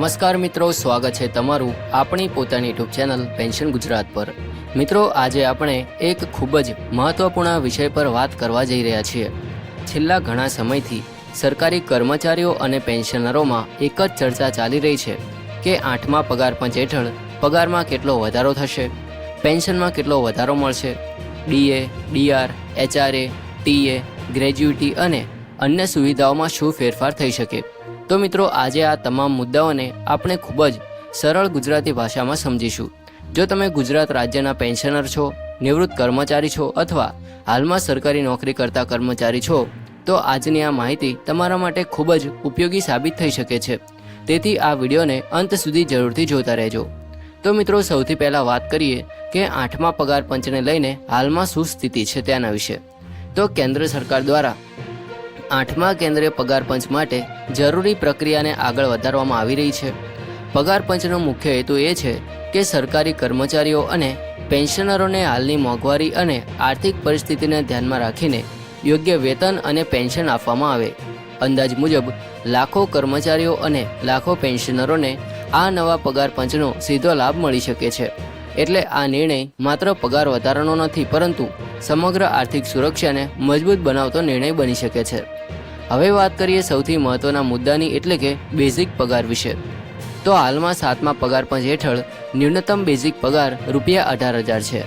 નમસ્કાર મિત્રો, સ્વાગત છે તમારું આપણી પોતાની યુટ્યુબ ચેનલ પેન્શન ગુજરાત પર। મિત્રો, આજે આપણે એક ખૂબ જ મહત્વપૂર્ણ વિષય પર વાત કરવા જઈ રહ્યા છીએ। છેલ્લા ઘણા સમયથી સરકારી કર્મચારીઓ અને પેન્શનરોમાં એક જ ચર્ચા ચાલી રહી છે કે 8મા પગાર પંચ હેઠળ પગારમાં કેટલો વધારો થશે, પેન્શનમાં કેટલો વધારો મળશે, DA, DR, HRA, TA, gratuity અને અન્ય સુવિધાઓમાં શું ફેરફાર થઈ શકે। તો મિત્રો, આજે આ તમામ મુદ્દાઓને આપણે ખૂબ જ સરળ ગુજરાતી ભાષામાં સમજીશું। જો તમે ગુજરાત રાજ્યના પેન્શનર છો, નિવૃત્ત કર્મચારી છો અથવા હાલમાં સરકારી નોકરી કરતા કર્મચારી છો, તો આજની આ માહિતી તમારા માટે ખૂબ જ ઉપયોગી સાબિત થઈ શકે છે। તેથી આ વિડીયોને અંત સુધી જરૂરથી જોતા રહેજો। તો મિત્રો, સૌથી પહેલાં વાત કરીએ કે 8મા પગાર પંચને લઈને હાલમાં શું સ્થિતિ છે તેના વિશે। તો કેન્દ્ર સરકાર દ્વારા 8મા કેન્દ્રીય પગાર પંચ માટે જરૂરી પ્રક્રિયાને આગળ વધારવામાં આવી રહી છે। પગાર પંચનો મુખ્ય હેતુ એ છે કે સરકારી કર્મચારીઓ અને પેન્શનરોને હાલની મોંઘવારી અને આર્થિક પરિસ્થિતિને ધ્યાનમાં રાખીને યોગ્ય વેતન અને પેન્શન આપવામાં આવે। અંદાજ મુજબ લાખો કર્મચારીઓ અને લાખો પેન્શનરોને આ નવા પગાર પંચનો સીધો લાભ મળી શકે છે। એટલે આ નિર્ણય માત્ર પગાર વધારાનો નથી, પરંતુ સમગ્ર આર્થિક સુરક્ષાને મજબૂત બનાવતો નિર્ણય બની શકે છે। હવે વાત કરીએ સૌથી મહત્વના મુદ્દાની, એટલે કે બેઝિક પગાર વિશે। તો હાલમાં 7મા પગાર પંચ હેઠળ ન્યૂનતમ બેઝિક પગાર ₹18,000 છે,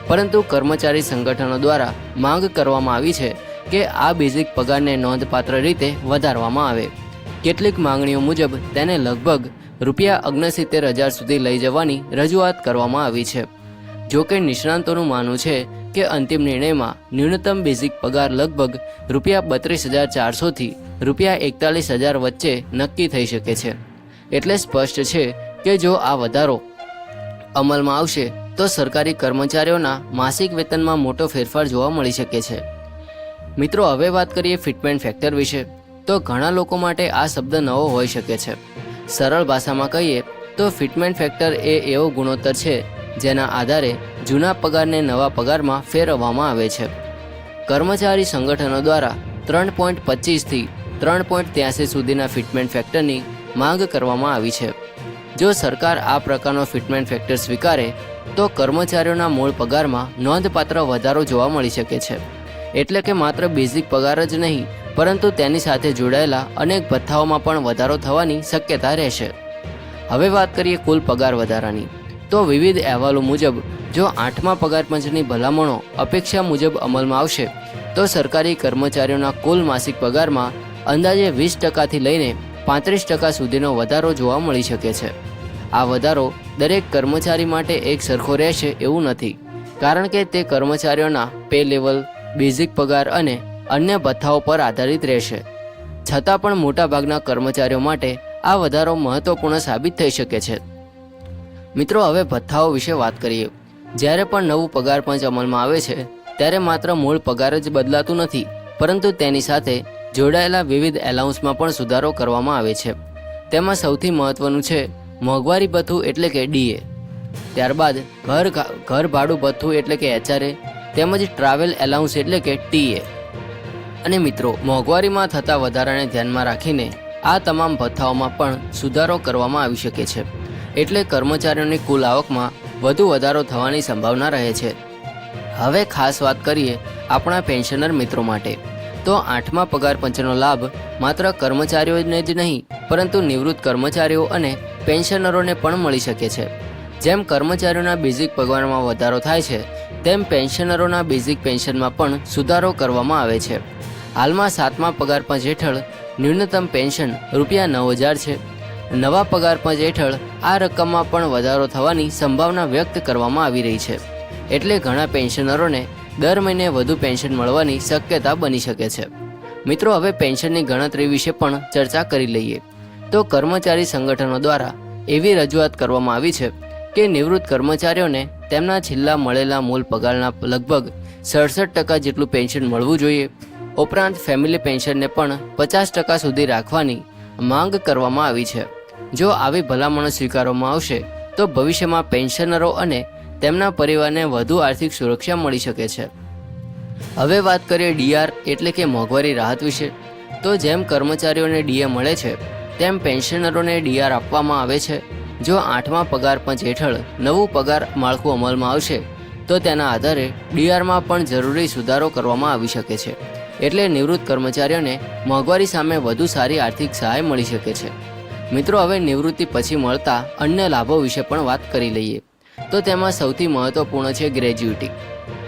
પરંતુ કર્મચારી સંગઠનો દ્વારા માંગ કરવામાં આવી છે કે આ બેઝિક પગારને નોંધપાત્ર રીતે વધારવામાં આવે। કેટલીક માંગણીઓ મુજબ તેને લગભગ ₹69,000 સુધી લઈ જવાની રજૂઆત કરવામાં આવી છે। જોકે નિષ્ણાંતોનું માનવું છે કે અંતિમ નિર્ણયમાં ન્યૂનતમ બેઝિક પગાર લગભગ ₹32,400 થી ₹41,000 વચ્ચે નક્કી થઈ શકે છે। એટલે સ્પષ્ટ છે કે જો આ વધારો અમલમાં આવશે તો સરકારી કર્મચારીઓના માસિક વેતનમાં મોટો ફેરફાર જોવા મળી શકે છે। મિત્રો, હવે વાત કરીએ ફિટમેન્ટ ફેક્ટર વિશે। તો ઘણા લોકો માટે આ શબ્દ નવો હોઈ શકે છે। સરળ ભાષામાં કહીએ તો ફિટમેન્ટ ફેક્ટર એ એવો ગુણોત્તર છે જેના આધારે જૂના પગારને નવા પગારમાં ફેરવવામાં આવે છે। કર્મચારી સંગઠનો દ્વારા 3.25 થી 3.83 સુધીના ફિટમેન્ટ ફેક્ટરની માંગ કરવામાં આવી છે। જો સરકાર આ પ્રકારનો ફિટમેન્ટ ફેક્ટર સ્વીકારે તો કર્મચારીઓના મૂળ પગારમાં નોંધપાત્ર વધારો જોવા મળી શકે છે। એટલે કે માત્ર બેઝિક પગાર જ નહીં, પરંતુ તેની સાથે જોડાયેલા અનેક ભથ્થાઓમાં પણ વધારો થવાની શક્યતા રહેશે। હવે વાત કરીએ કુલ પગાર વધારાની। તો વિવિધ અહેવાલો મુજબ જો 8મા પગાર પંચની ભલામણો અપેક્ષા મુજબ અમલમાં આવશે તો સરકારી કર્મચારીઓના કુલ માસિક પગારમાં અંદાજે 20% લઈને 35% સુધીનો વધારો જોવા મળી શકે છે। આ વધારો દરેક કર્મચારી માટે એક સરખો રહેશે એવું નથી, કારણ કે તે કર્મચારીઓના પે લેવલ, બેઝિક પગાર અને અન્ય ભથ્થાઓ પર આધારિત રહેશે। છતાં પણ મોટાભાગના કર્મચારીઓ માટે આ વધારો મહત્વપૂર્ણ સાબિત થઈ શકે છે। મિત્રો, હવે ભથ્થાઓ વિશે વાત કરીએ। જ્યારે પણ નવું પગાર પંચ અમલમાં આવે છે ત્યારે માત્ર મૂળ પગાર જ બદલાતું નથી, પરંતુ તેની સાથે જોડાયેલા વિવિધ એલાઉન્સમાં પણ સુધારો કરવામાં આવે છે। તેમાં સૌથી મહત્વનું છે મોંઘવારી ભથ્થું એટલે કે ડીએ, ત્યારબાદ ઘર ભાડું ભથ્થું એટલે કે એચઆરએ, તેમજ ટ્રાવેલ એલાઉન્સ એટલે કે ટીએ। અને મિત્રો, મોંઘવારીમાં થતા વધારાને ધ્યાનમાં રાખીને આ તમામ ભથ્થાઓમાં પણ સુધારો કરવામાં આવી શકે છે। એટલે કર્મચારીઓની કુલ આવકમાં વધુ વધારો થવાની સંભાવના રહે છે। હવે ખાસ વાત કરીએ આપણા પેન્શનર મિત્રો માટે। તો 8મા પગાર પંચનો લાભ માત્ર કર્મચારીઓને જ નહીં, પરંતુ નિવૃત્ત કર્મચારીઓ અને પેન્શનરોને પણ મળી શકે છે। જેમ કર્મચારીઓના બેઝિક પગારમાં વધારો થાય છે, તેમ પેન્શનરોના બેઝિક પેન્શનમાં પણ સુધારો કરવામાં આવે છે। હાલમાં 7મા પગાર પંચ હેઠળ ન્યૂનતમ પેન્શન ₹9,000 છે। નવા પગાર પંચ હેઠળ આ રકમમાં પણ વધારો થવાની સંભાવના વ્યક્ત કરવામાં આવી રહી છે। એટલે ઘણા પેન્શનરોને દર મહિને વધુ પેન્શન મળવાની શક્યતા બની શકે છે। મિત્રો, હવે પેન્શનની ગણતરી વિશે પણ ચર્ચા કરી લઈએ। તો કર્મચારી સંગઠનો દ્વારા એવી રજૂઆત કરવામાં આવી છે કે નિવૃત્ત કર્મચારીઓને તેમના છેલ્લા મળેલા મૂળ પગારના લગભગ 67% જેટલું પેન્શન મળવું જોઈએ। ઉપરાંત ફેમિલી પેન્શનને પણ 50% સુધી રાખવાની માંગ કરવામાં આવી છે। જો આવી ભલામણો સ્વીકારવામાં આવશે તો ભવિષ્યમાં પેન્શનરો અને તેમના પરિવારને વધુ આર્થિક સુરક્ષા મળી શકે છે। હવે વાત કરીએ ડીઆર એટલે કે મોંઘવારી રાહત વિશે। તો જેમ કર્મચારીઓને ડીએ મળે છે, તેમ પેન્શનરોને ડીઆર આપવામાં આવે છે. જો 8મા પગાર પંચ હેઠળ નવું પગાર માળખું અમલમાં આવશે તો તેના આધારે ડીઆરમાં પણ જરૂરી સુધારો કરવામાં આવી શકે છે. એટલે નિવૃત્ત કર્મચારીઓને મોંઘવારી સામે વધુ સારી આર્થિક સહાય મળી શકે છે. મિત્રો, હવે નિવૃત્તિ પછી મળતા અન્ય લાભો વિશે પણ વાત કરી લઈએ. તો તેમાં સૌથી મહત્વપૂર્ણ છે ગ્રેજ્યુટી.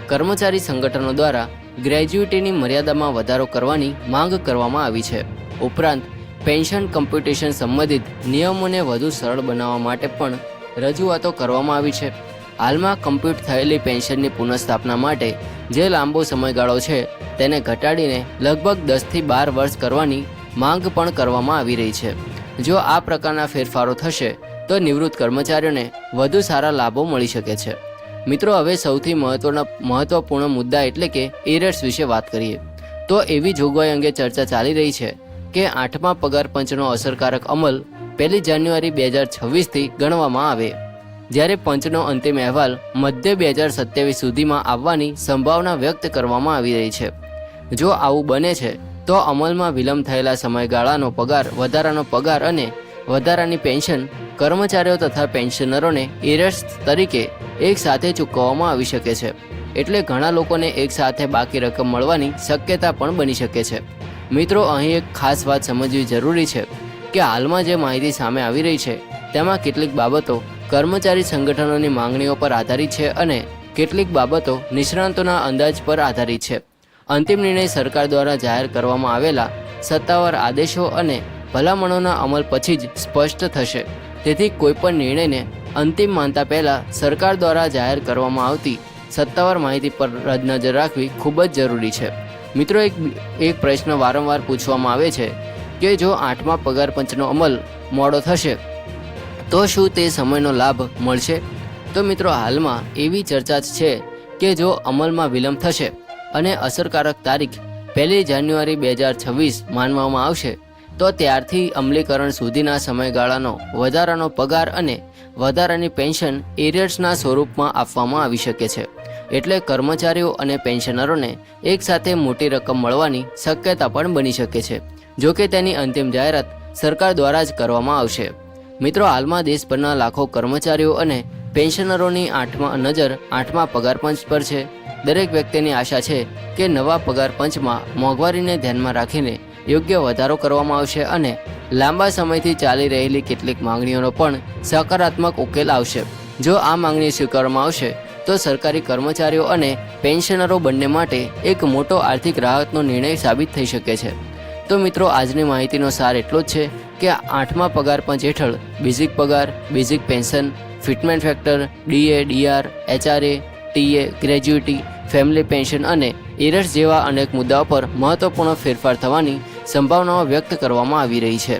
કર્મચારી સંગઠનો દ્વારા ગ્રેજ્યુટીની મર્યાદામાં વધારો કરવાની માંગ કરવામાં આવી છે. ઉપરાંત પેન્શન કમ્પ્યુટેશન સંબંધિત નિયમોને વધુ સરળ બનાવવા માટે પણ રજૂઆતો કરવામાં આવી છે. હાલમાં કમ્પ્યુટ થયેલી પેન્શનની પુનઃસ્થાપના માટે જે લાંબો સમયગાળો છે તેને ઘટાડીને લગભગ 10થી 12 વર્ષ કરવાની માંગ પણ કરવામાં આવી રહી છે. જો આ પ્રકારના ફેરફારો થશે તો નિવૃત્ત કર્મચારીઓને વધુ સારા લાભો મળી શકે છે. મિત્રો, હવે સૌથી મહત્વપૂર્ણ મુદ્દા એટલે કે એરર્સ વિશે વાત કરીએ. તો એવી જોગવાઈ અંગે ચર્ચા ચાલી રહી છે કે 8મા પગાર પંચનો અસરકારક અમલ 1 જાન્યુઆરી 2026થી ગણવામાં આવે, જ્યારે પંચનો અંતિમ અહેવાલ મધ્ય 2027 સુધીમાં આવવાની સંભાવના વ્યક્ત કરવામાં આવી રહી છે. જો આવું બને છે તો અમલમાં વિલંબ થયેલા સમયગાળાનો પગાર, વધારાનો પગાર અને વધારાની પેન્શન કર્મચારીઓ તથા પેન્શનરોને એરર્સ તરીકે એક સાથે ચૂકવવામાં આવી શકે છે. એટલે ઘણા લોકોને એક સાથે બાકી રકમ મળવાની શક્યતા પણ બની શકે છે. મિત્રો, અહીં એક ખાસ વાત સમજવી જરૂરી છે કે હાલમાં જે માહિતી સામે આવી રહી છે તેમાં કેટલીક બાબતો કર્મચારી સંગઠનોની માંગણીઓ પર આધારિત છે અને કેટલીક બાબતો નિષ્ણાતોના અંદાજ પર આધારિત છે. અંતિમ નિર્ણય સરકાર દ્વારા જાહેર કરવામાં આવેલા સત્તાવાર આદેશો અને ભલામણોના અમલ પછી જ સ્પષ્ટ થશે. તેથી કોઈપણ નિર્ણયને અંતિમ માનતા પહેલાં સરકાર દ્વારા જાહેર કરવામાં આવતી સત્તાવાર માહિતી પર નજર રાખવી ખૂબ જ જરૂરી છે. મિત્રો, એક પ્રશ્ન વારંવાર પૂછવામાં આવે છે કે જો 8મા પગાર પંચનો અમલ મોડો થશે તો શું તે સમયનો લાભ મળશે? તો મિત્રો, હાલમાં એવી ચર્ચા છે કે જો અમલમાં વિલંબ થશે અને અસરકારક તારીખ 1 જાન્યુઆરી 2026 માનવામાં આવશે તો ત્યારથી અમલીકરણ સુધીના સમયગાળાનો વધારાનો પગાર અને વધારાની પેન્શન એરિયર્સના સ્વરૂપમાં આપવામાં આવી શકે છે. એટલે કર્મચારીઓ અને પેન્શનરોને એકસાથે મોટી રકમ મળવાની શક્યતા પણ બની શકે છે. જો કે તેની અંતિમ જાહેરાત સરકાર દ્વારા જ કરવામાં આવશે. મિત્રો, હાલમાં દેશભરના લાખો કર્મચારીઓ અને પેન્શનરોની નજર 8મા પગાર પંચ પર છે. દરેક વ્યક્તિની આશા છે કે નવા પગાર પંચમાં મોંઘવારીને ધ્યાનમાં રાખીને યોગ્ય વધારો કરવામાં આવશે અને લાંબા સમયથી ચાલી રહેલી કેટલીક માંગણીઓનો પણ સકારાત્મક ઉકેલ આવશે. જો આ માંગણી સ્વીકારવામાં આવશે તો સરકારી કર્મચારીઓ અને પેન્શનરો બંને માટે એક મોટો આર્થિક રાહતનો નિર્ણય સાબિત થઈ શકે છે. તો મિત્રો, આજની માહિતીનો સાર એટલો જ છે કે 8મા પગાર પંચ હેઠળ બેઝિક પગાર, basic pension, fitment factor, DA, DR, HRA, TA, gratuity, family pension અને એરર્સ જેવા અનેક મુદ્દાઓ પર મહત્વપૂર્ણ ફેરફાર થવાની સંભાવનાઓ વ્યક્ત કરવામાં આવી રહી છે.